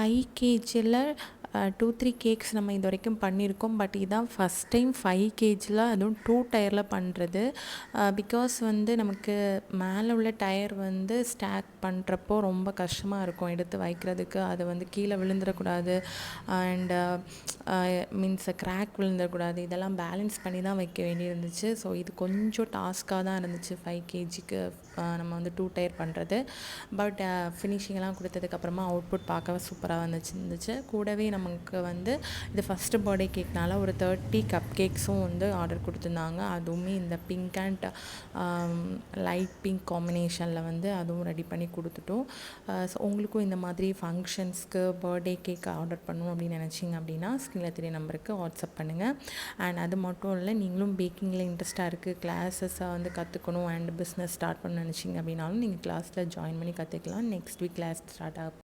5 கேஜியில் 2-3 cakes நம்ம இது வரைக்கும் பண்ணியிருக்கோம். பட் இதான் ஃபஸ்ட் டைம் 5 கேஜியில், அதுவும் 2 டயரில் பண்ணுறது. பிகாஸ் வந்து நமக்கு மேலே உள்ள டயர் வந்து ஸ்டாக் பண்ணுறப்போ ரொம்ப கஷ்டமாக இருக்கும் எடுத்து வைக்கிறதுக்கு. அது வந்து கீழே விழுந்துடக்கூடாது, அண்ட் மீன்ஸ் கிராக் விழுந்துடக்கூடாது. இதெல்லாம் பேலன்ஸ் பண்ணி தான் வைக்க வேண்டியிருந்துச்சு. ஸோ இது கொஞ்சம் டாஸ்க்காக தான் இருந்துச்சு 5 கேஜிக்கு நம்ம வந்து 2 டயர் பண்ணுறது. பட் ஃபினிஷிங்கெல்லாம் கொடுத்ததுக்கப்புறமா அவுட்புட் பார்க்கவே சூப்பராக இருந்துச்சு. கூடவே நமக்கு வந்து இது ஃபஸ்ட்டு பர்த்டே கேக்னால ஒரு 30 கப் கேக்ஸும் வந்து ஆர்டர் கொடுத்துருந்தாங்க. அதுவுமே இந்த பிங்க் அண்ட் லைட் பிங்க் காம்பினேஷனில் வந்து அதுவும் ரெடி பண்ணி கொடுத்துட்டோம். ஸோ உங்களுக்கும் இந்த மாதிரி ஃபங்க்ஷன்ஸ்க்கு பர்த்டே கேக் ஆர்டர் பண்ணணும் அப்படின்னு நினச்சிங்க அப்படின்னா ஸ்க்ரீனில் தெரிய நம்பருக்கு வாட்ஸ்அப் பண்ணுங்கள். அண்ட் அது மட்டும் இல்லை, நீங்களும் பேக்கிங்கில் இன்ட்ரெஸ்ட்டாக இருக்குது, கிளாஸஸை வந்து கற்றுக்கணும் அண்ட் பிஸ்னஸ் ஸ்டார்ட் பண்ண நினச்சிங்க அப்படின்னாலும் நீங்கள் கிளாஸில் ஜாயின் பண்ணி கற்றுக்கலாம். நெக்ஸ்ட் வீக் கிளாஸ் ஸ்டார்ட் ஆகும்.